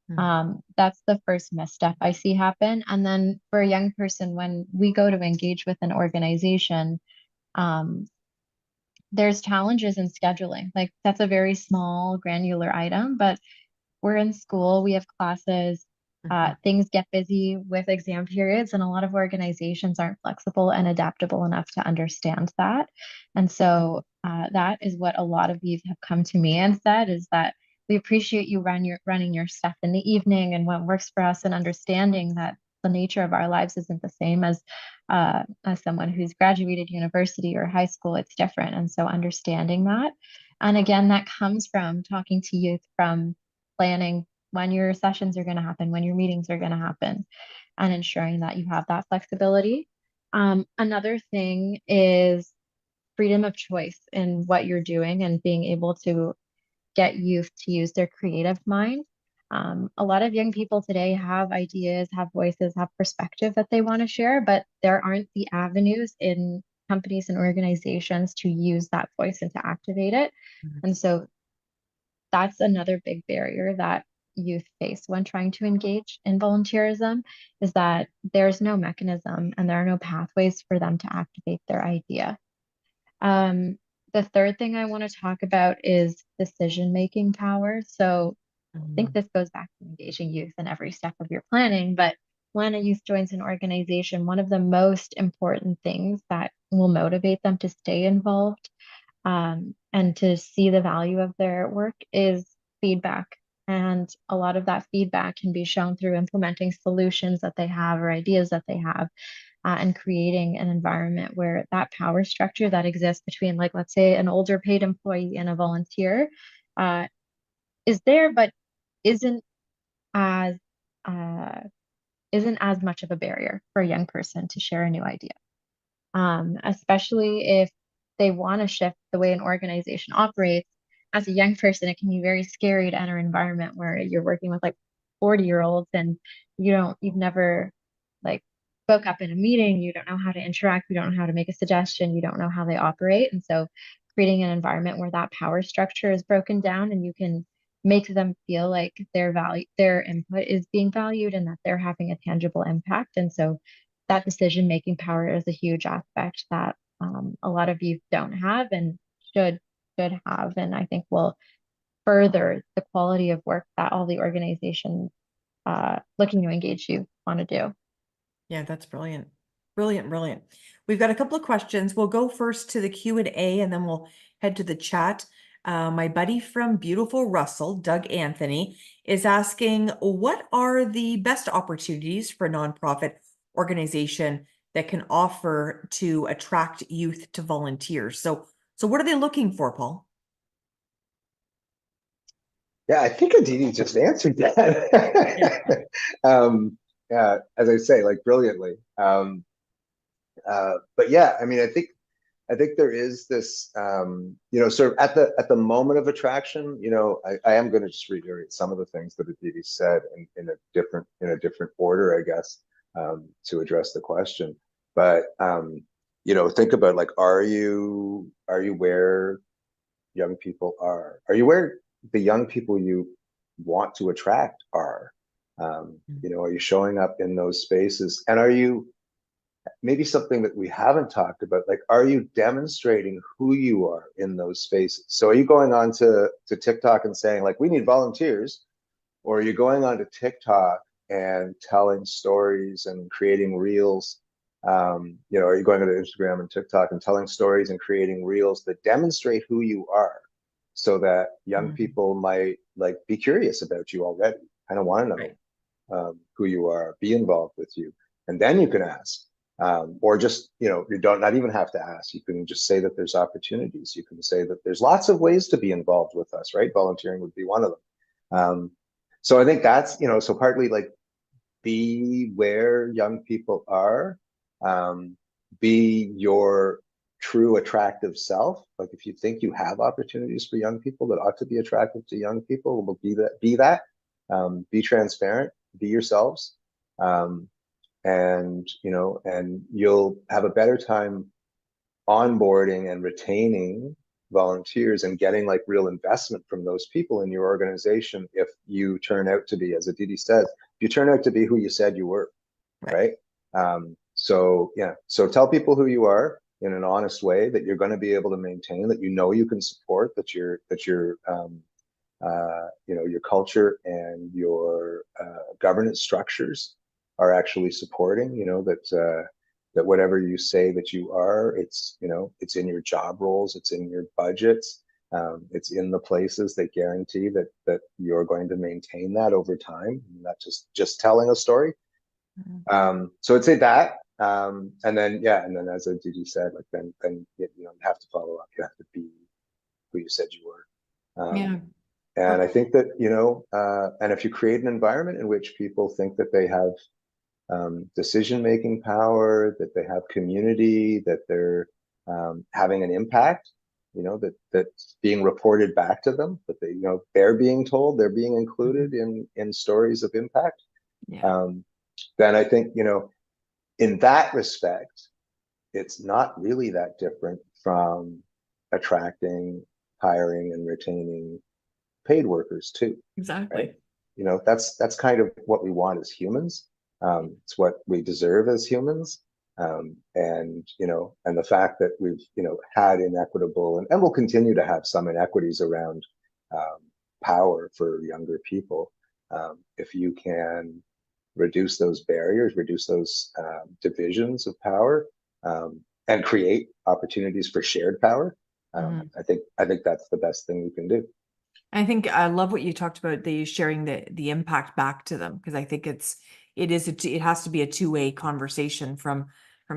That's the first misstep I see happen. And then for a young person, when we go to engage with an organization, there's challenges in scheduling. Like that's a very small, granular item, but we're in school, we have classes. Things get busy with exam periods, and a lot of organizations aren't flexible and adaptable enough to understand that. And so that is what a lot of youth have come to me and said, is that we appreciate you running your stuff in the evening and what works for us, and understanding that the nature of our lives isn't the same as someone who's graduated university or high school. It's different. And so understanding that. And again, that comes from talking to youth, from planning when your sessions are going to happen, when your meetings are going to happen, and ensuring that you have that flexibility. Another thing is freedom of choice in what you're doing, and being able to get youth to use their creative mind. A lot of young people today have ideas, have voices, have perspective that they want to share, but there aren't the avenues in companies and organizations to use that voice and to activate it. And so that's another big barrier that youth face when trying to engage in volunteerism, is that there's no mechanism and there are no pathways for them to activate their idea. The third thing I want to talk about is decision-making power. So think this goes back to engaging youth in every step of your planning, but when a youth joins an organization, one of the most important things that will motivate them to stay involved and to see the value of their work is feedback. And a lot of that feedback can be shown through implementing solutions that they have or ideas that they have, and creating an environment where that power structure that exists between, like, let's say, an older paid employee and a volunteer uh, is there, but isn't as uh, isn't as much of a barrier for a young person to share a new idea, especially if they want to shift the way an organization operates. As a young person, it can be very scary to enter an environment where you're working with like 40-year-olds and you've never like spoke up in a meeting, you don't know how to interact, you don't know how to make a suggestion, you don't know how they operate. And so creating an environment where that power structure is broken down and you can make them feel like their input is being valued and that they're having a tangible impact. And so that decision making power is a huge aspect that a lot of youth don't have and should have, and I think will further the quality of work that all the organizations looking to engage you want to do. Yeah, that's brilliant. Brilliant, brilliant. We've got a couple of questions. We'll go first to the Q&A and then we'll head to the chat. My buddy from beautiful Russell, Doug Anthony, is asking, what are the best opportunities for a nonprofit organization that can offer to attract youth to volunteers? So what are they looking for, Paul? Yeah, I think Aditi just answered that. As I say, like brilliantly. But yeah, I mean, I think there is this, sort of at the moment of attraction. I am going to just reiterate some of the things that Aditi said in a different order, I guess, to address the question. But think about, like, are you where young people are? Are you where the young people you want to attract are? Are you showing up in those spaces? And are you, maybe something that we haven't talked about, like, are you demonstrating who you are in those spaces? So are you going on to TikTok and saying, like, we need volunteers? Or are you going on to TikTok and telling stories and creating reels? Are you going to Instagram and TikTok and telling stories and creating reels that demonstrate who you are, so that young people might, like, be curious about you already, kind of want to know who you are, be involved with you, and then you can ask. Or just, you don't not even have to ask. You can just say that there's opportunities. You can say that there's lots of ways to be involved with us, right? Volunteering would be one of them. So I think that's, so partly, like, be where young people are, be your true attractive self. Like, if you think you have opportunities for young people that ought to be attractive to young people, well, be transparent, be yourselves. And you'll have a better time onboarding and retaining volunteers and getting, like, real investment from those people in your organization if you turn out to be, as Aditi said, if you turn out to be who you said you were, right? So tell people who you are in an honest way that you're going to be able to maintain, that you can support, that your culture and your governance structures are actually supporting, that whatever you say that you are, it's in your job roles, it's in your budgets, it's in the places that guarantee that you're going to maintain that over time, not just telling a story. So I'd say that, and then as Aditi said, like, then you have to follow up. You have to be who you said you were. And I think that, and if you create an environment in which people think that they have decision-making power, that they have community, that they're having an impact, that's being reported back to them, that they're being told, they're being included in stories of impact. Then I think, in that respect, it's not really that different from attracting, hiring, and retaining paid workers too. Exactly. Right? That's kind of what we want as humans. It's what we deserve as humans. And the fact that we've, had inequitable and will continue to have some inequities around power for younger people. If you can reduce those barriers, reduce those divisions of power, and create opportunities for shared power, I think that's the best thing you can do. I think I love what you talked about, the sharing the impact back to them, because I think it has to be a two-way conversation from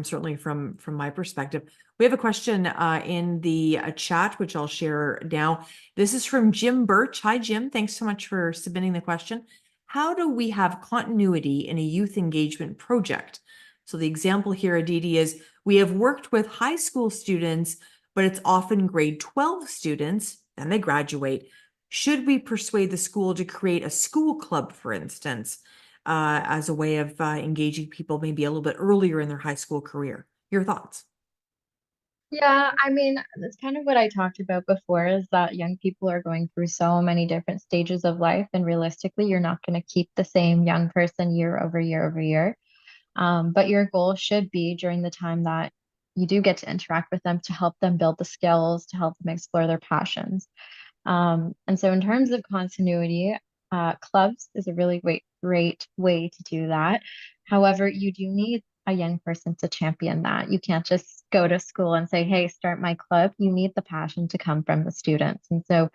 certainly from my perspective. We have a question in the chat, which I'll share now. This is from Jim Birch. Hi, Jim. Thanks so much for submitting the question. How do we have continuity in a youth engagement project? So the example here, Aditi, is we have worked with high school students, but it's often grade 12 students, then they graduate. Should we persuade the school to create a school club, for instance, as a way of engaging people maybe a little bit earlier in their high school career? Your thoughts? Yeah, I mean, that's kind of what I talked about before, is that young people are going through so many different stages of life, and realistically, you're not going to keep the same young person year over year over year. But your goal should be during the time that you do get to interact with them to help them build the skills, to help them explore their passions. And so in terms of continuity, clubs is a really great way to do that. However, you do need a young person to champion that. You can't just go to school and say, hey, start my club. You need the passion to come from the students. And so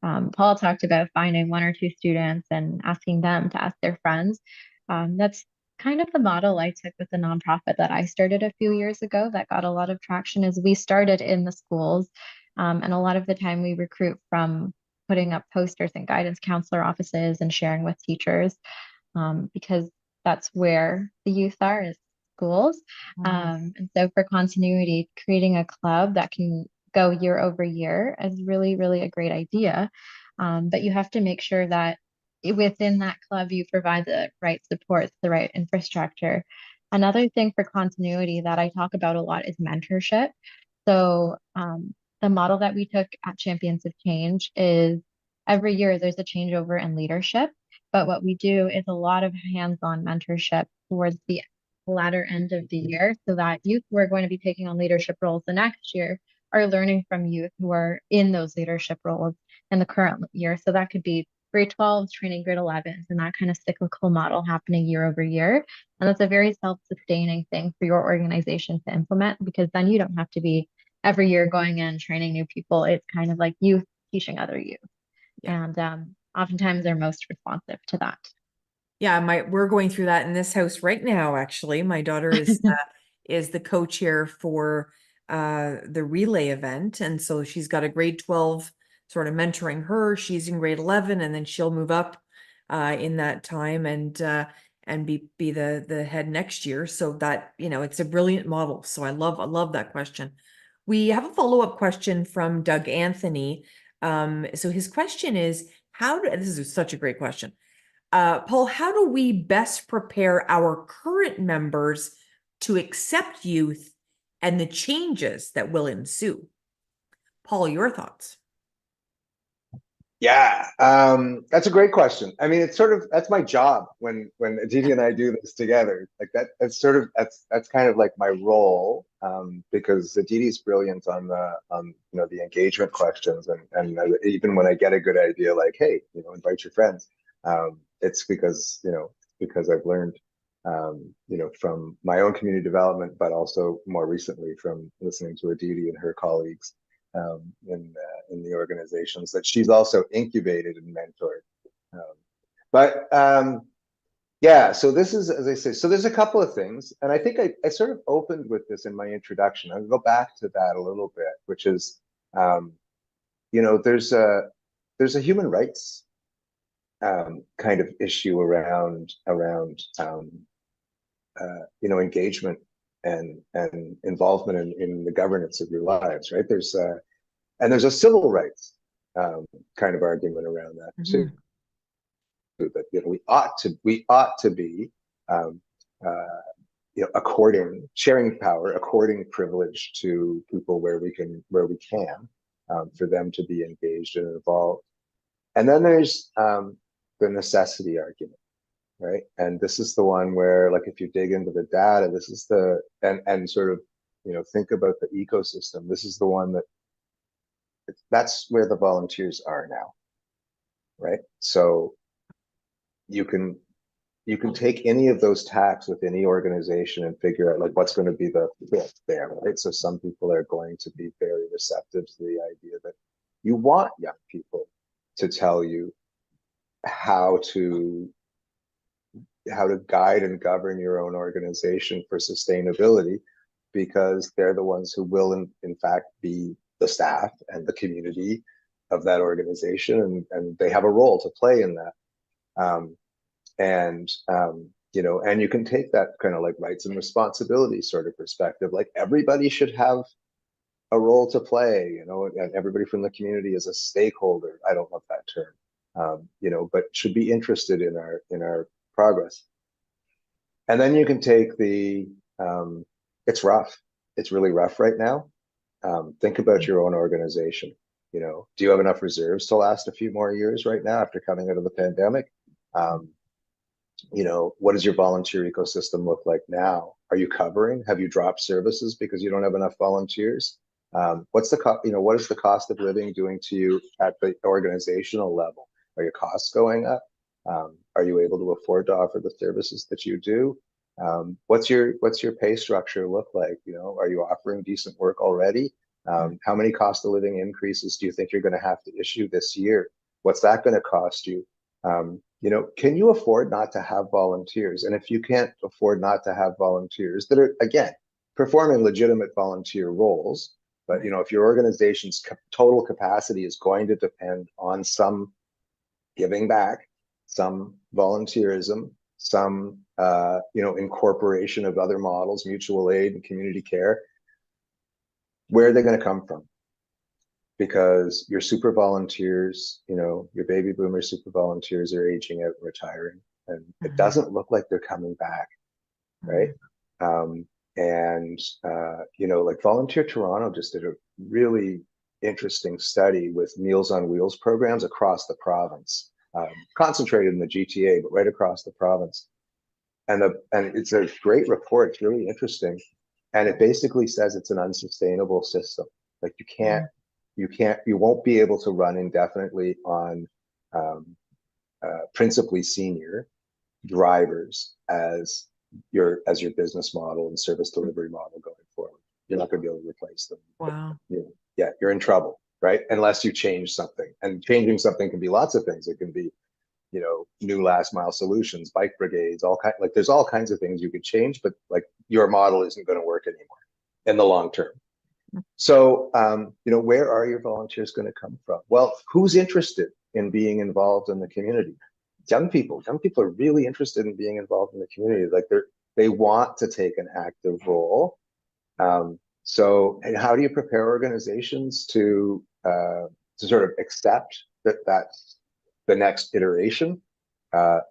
Paul talked about finding one or two students and asking them to ask their friends. That's kind of the model I took with the nonprofit that I started a few years ago that got a lot of traction. Is we started in the schools, and a lot of the time we recruit from putting up posters in guidance counselor offices and sharing with teachers, because that's where the youth are, is schools. And so for continuity, creating a club that can go year over year is really, really a great idea. But you have to make sure that within that club, you provide the right supports, the right infrastructure. Another thing for continuity that I talk about a lot is mentorship. So the model that we took at Champions of Change is every year there's a changeover in leadership. But what we do is a lot of hands-on mentorship towards the latter end of the year, so that youth who are going to be taking on leadership roles the next year are learning from youth who are in those leadership roles in the current year. So that could be grade 12s training grade 11s, and that kind of cyclical model happening year over year. And that's a very self-sustaining thing for your organization to implement, because then you don't have to be every year going in training new people. It's kind of like youth teaching other youth. And oftentimes they're most responsive to that. Yeah, we're going through that in this house right now, actually. My daughter is the co-chair for the relay event. And so she's got a grade 12 sort of mentoring her. She's in grade 11, and then she'll move up in that time and be the head next year. So that, it's a brilliant model. So I love that question. We have a follow-up question from Doug Anthony. So his question is, this is such a great question. Paul, how do we best prepare our current members to accept youth and the changes that will ensue? Paul, your thoughts? Yeah, that's a great question. I mean, that's my job when Aditi and I do this together. Like that's kind of like my role, because Aditi's brilliant on the engagement questions, and even when I get a good idea, like, hey, invite your friends. It's because I've learned from my own community development, but also more recently from listening to Aditi and her colleagues in the organizations that she's also incubated and mentored. Yeah, so this is, as I say, so there's a couple of things, and I think I sort of opened with this in my introduction. I'll go back to that a little bit, which is, there's a human rights kind of issue around engagement and involvement in the governance of your lives, right? There's a civil rights kind of argument around that too. That we ought to be sharing power, according privilege to people where we can for them to be engaged and involved. And then there's the necessity argument, right? And this is the one where, like, if you dig into the data, this is and sort of think about the ecosystem. This is the one that's where the volunteers are now, right? So you can take any of those tacks with any organization and figure out like what's going to be the fit there, right? So some people are going to be very receptive to the idea that you want young people to tell you how to guide and govern your own organization for sustainability, because they're the ones who will in fact be the staff and the community of that organization, and they have a role to play in that. You know, and you can take that kind of like rights and responsibilities sort of perspective, like everybody should have a role to play, you know, and everybody from the community is a stakeholder. I don't love that term, you know, but should be interested in our progress. And then you can take the, it's rough. It's really rough right now. Think about your own organization. You know, do you have enough reserves to last a few more years right now after coming out of the pandemic? You know, what does your volunteer ecosystem look like now? Are you covering? Have you dropped services because you don't have enough volunteers? What's the you know, what is the cost of living doing to you at the organizational level? Are your costs going up? Are you able to afford to offer the services that you do? What's your pay structure look like? You know, are you offering decent work already? How many cost of living increases do you think you're going to have to issue this year? What's that going to cost you? You know, can you afford not to have volunteers? And if you can't afford not to have volunteers that are, again, performing legitimate volunteer roles, but, you know, if your organization's total capacity is going to depend on some giving back, some volunteerism, some, you know, incorporation of other models, mutual aid and community care, where are they going to come from? Because your super volunteers, you know, your baby boomer super volunteers are aging out and retiring, and it doesn't look like they're coming back, right? You know, like Volunteer Toronto just did a really interesting study with Meals on Wheels programs across the province, concentrated in the GTA, but right across the province. And it's a great report. It's really interesting, and it basically says it's an unsustainable system. Like you won't be able to run indefinitely on principally senior drivers as your business model and service delivery model going forward. You're not going to be able to replace them. Wow. Yeah, you're in trouble, right? Unless you change something. And changing something can be lots of things. It can be, you know, new last mile solutions, bike brigades, like there's all kinds of things you could change, but like your model isn't going to work anymore in the long term. So, you know, where are your volunteers going to come from? Well, who's interested in being involved in the community? Young people. Young people are really interested in being involved in the community. Like they want to take an active role. So, and how do you prepare organizations to sort of accept that that's the next iteration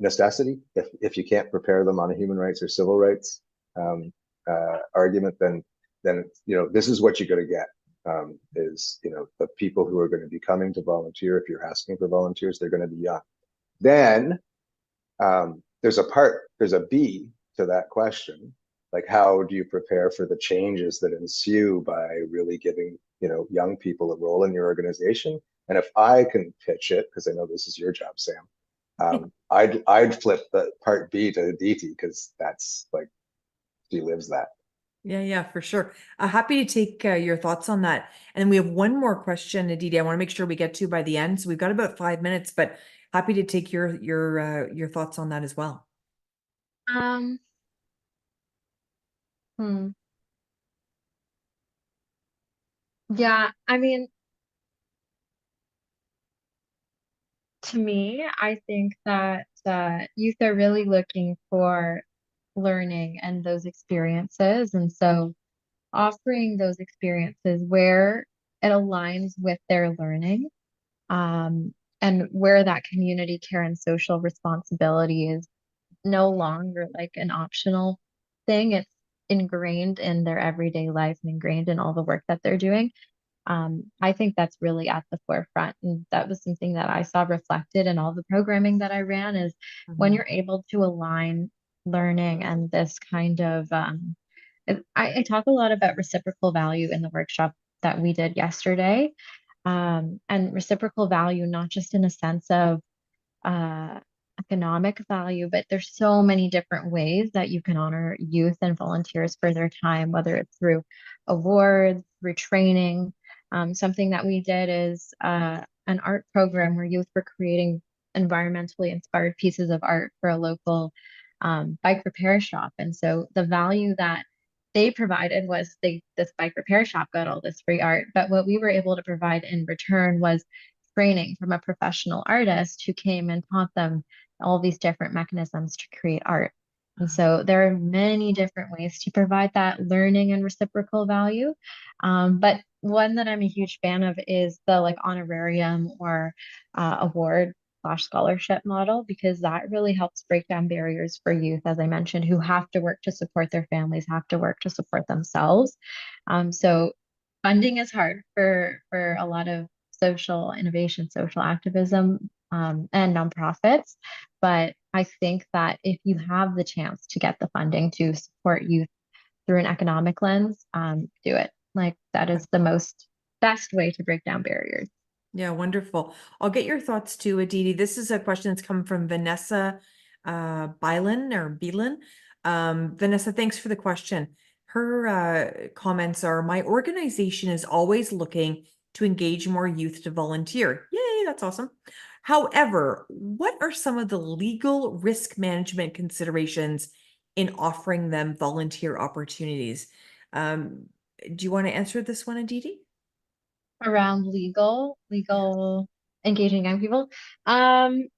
necessity? If you can't prepare them on a human rights or civil rights argument, then you know, this is what you're going to get, is, you know, the people who are going to be coming to volunteer, if you're asking for volunteers, they're going to be young. Then there's a B to that question, like how do you prepare for the changes that ensue by really giving, you know, young people a role in your organization? And if I can pitch it, because I know this is your job, Sam, I'd flip the part B to Aditi, because that's like, she lives that. Yeah, for sure. Happy to take your thoughts on that. And we have one more question, Aditi, I want to make sure we get to by the end. So we've got about 5 minutes, but happy to take your thoughts on that as well. Yeah, I mean, to me, I think that youth are really looking for learning and those experiences. And so offering those experiences where it aligns with their learning, and where that community care and social responsibility is no longer like an optional thing. It's ingrained in their everyday life and ingrained in all the work that they're doing. I think that's really at the forefront. And that was something that I saw reflected in all the programming that I ran, is when you're able to align learning and this kind of, I talk a lot about reciprocal value in the workshop that we did yesterday. And reciprocal value, not just in a sense of economic value, but there's so many different ways that you can honor youth and volunteers for their time, whether it's through awards, through training. Something that we did is an art program where youth were creating environmentally inspired pieces of art for a local bike repair shop. And so the value that they provided was this bike repair shop got all this free art, but what we were able to provide in return was training from a professional artist who came and taught them all these different mechanisms to create art. And so there are many different ways to provide that learning and reciprocal value. But one that I'm a huge fan of is the like honorarium or award/scholarship model, because that really helps break down barriers for youth, as I mentioned, who have to work to support their families, have to work to support themselves. So funding is hard for a lot of social innovation, social activism, and nonprofits. But I think that if you have the chance to get the funding to support youth through an economic lens, do it. Like that is the best way to break down barriers. Yeah, wonderful. I'll get your thoughts too, Aditi. This is a question that's come from Vanessa Beelan. Vanessa, thanks for the question. Her comments are, my organization is always looking to engage more youth to volunteer. Yay, that's awesome. However, what are some of the legal risk management considerations in offering them volunteer opportunities? Do you want to answer this one, Aditi? Around legal engaging young people. Yeah,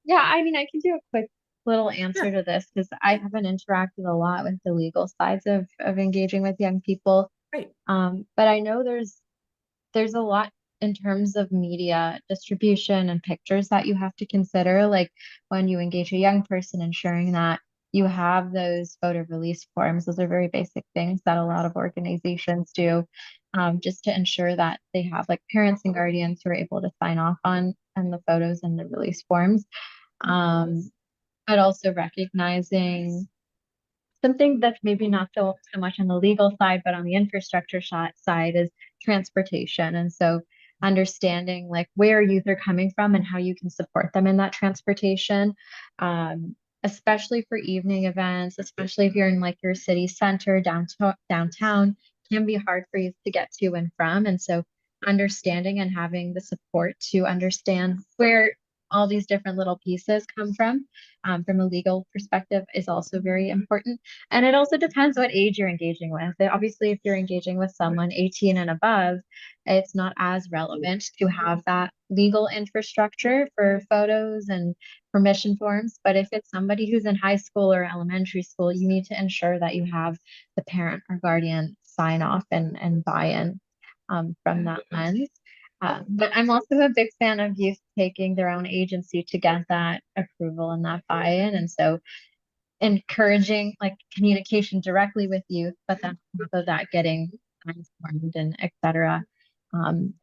I mean, I can do a quick little answer Yeah, to this because I haven't interacted a lot with the legal sides of engaging with young people. great. But I know there's a lot in terms of media distribution and pictures that you have to consider, like when you engage a young person, ensuring that you have those photo release forms. Those are very basic things that a lot of organizations do, just to ensure that they have like parents and guardians who are able to sign off on the photos and the release forms. But also recognizing something that's maybe not so much on the legal side, but on the infrastructure side is transportation. And so understanding like where youth are coming from and how you can support them in that transportation, especially for evening events, especially if you're in like your city center, downtown, can be hard for youth to get to and from. And so understanding and having the support to understand where all these different little pieces come from a legal perspective is also very important. And it also depends what age you're engaging with. Obviously, if you're engaging with someone 18 and above, it's not as relevant to have that legal infrastructure for photos and permission forms. But if it's somebody who's in high school or elementary school, you need to ensure that you have the parent or guardian sign off and buy-in from that lens. But I'm also a big fan of youth taking their own agency to get that approval and that buy-in. And so encouraging like communication directly with youth, but then on top of that, getting informed and et cetera,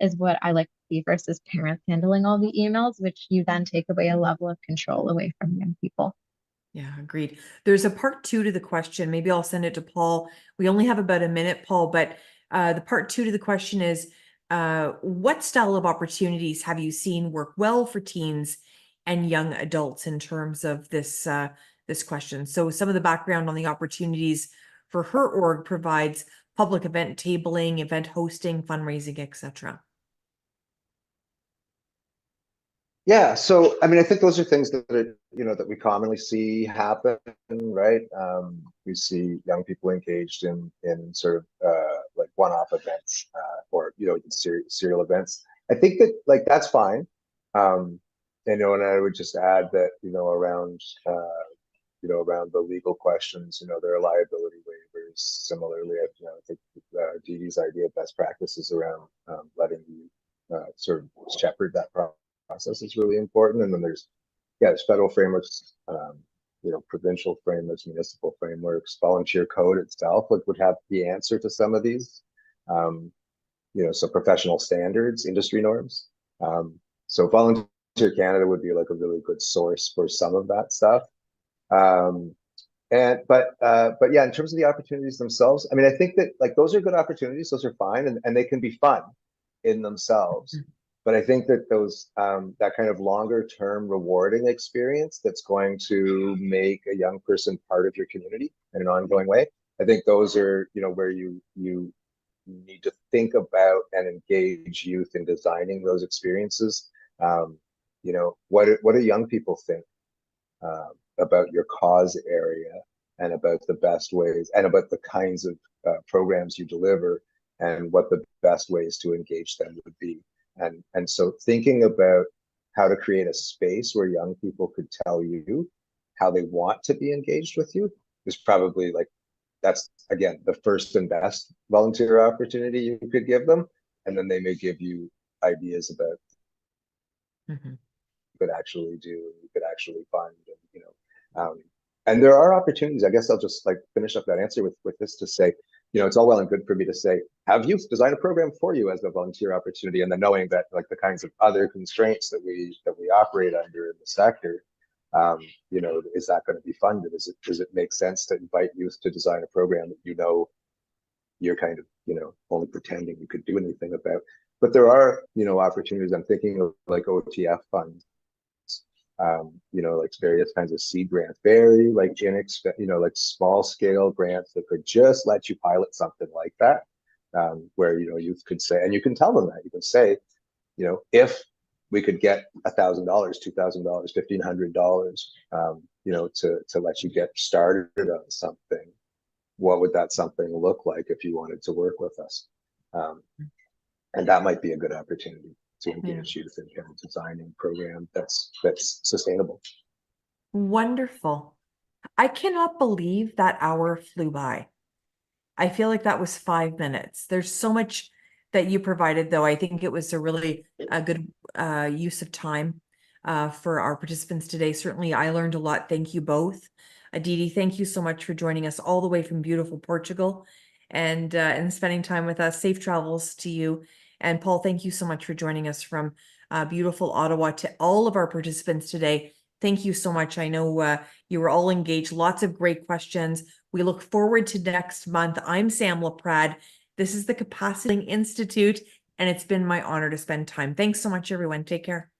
is what I like to see versus parents handling all the emails, which you then take away a level of control away from young people. Yeah, agreed. There's a part two to the question. Maybe I'll send it to Paul. We only have about a minute, Paul, but the part two to the question is, what style of opportunities have you seen work well for teens and young adults in terms of this question? So some of the background on the opportunities for her org provides public event tabling, event hosting, fundraising, etc. Yeah, so I mean, I think those are things that are, that we commonly see happen, right? We see young people engaged in sort of like one-off events, or serial events. I think that like that's fine. And I would just add that around around the legal questions, there are liability waivers. Similarly, I think Dee Dee's idea of best practices around letting you sort of shepherd that process is really important. And then there's federal frameworks, provincial frameworks, municipal frameworks, volunteer code itself would have the answer to some of these. So professional standards, industry norms. So Volunteer Canada would be like a really good source for some of that stuff. But yeah, in terms of the opportunities themselves, I mean, I think that like those are good opportunities, those are fine, and they can be fun in themselves. But I think that those that kind of longer term rewarding experience that's going to make a young person part of your community in an ongoing way, I think those are, you know, where you need to think about and engage youth in designing those experiences. You know, what do young people think about your cause area and about the best ways and about the kinds of programs you deliver and what the best ways to engage them would be. And so thinking about how to create a space where young people could tell you how they want to be engaged with you is probably like, that's again, the first and best volunteer opportunity you could give them. And then they may give you ideas about you could actually do, you could actually fund, and, you know, and there are opportunities. I guess I'll just like finish up that answer with this to say, you know, it's all well and good for me to say, have youth design a program for you as a volunteer opportunity, and then knowing that like the kinds of other constraints that we operate under in the sector, you know, is that going to be funded? Does it make sense to invite youth to design a program that you know you're kind of, you know, only pretending you could do anything about? But there are, you know, opportunities. I'm thinking of like OTF funds, you know, like various kinds of seed grants, very like you know, like small scale grants that could just let you pilot something like that, where, you know, youth could say, and you can tell them that, you can say, you know, if we could get $1,000, $2,000, $1,500, you know, to let you get started on something, what would that something look like if you wanted to work with us? And that might be a good opportunity to engage youth in kind of designing a program that's sustainable. Wonderful. I cannot believe that hour flew by. I feel like that was 5 minutes. There's so much that you provided, though. I think it was a really good use of time for our participants today. Certainly, I learned a lot. Thank you both. Aditi, thank you so much for joining us all the way from beautiful Portugal and spending time with us. Safe travels to you. And Paul, thank you so much for joining us from beautiful Ottawa. To all of our participants today, thank you so much. I know you were all engaged. Lots of great questions. We look forward to next month. I'm Sam Laprade. This is the Capacity Building Institute, and it's been my honor to spend time. Thanks so much, everyone. Take care.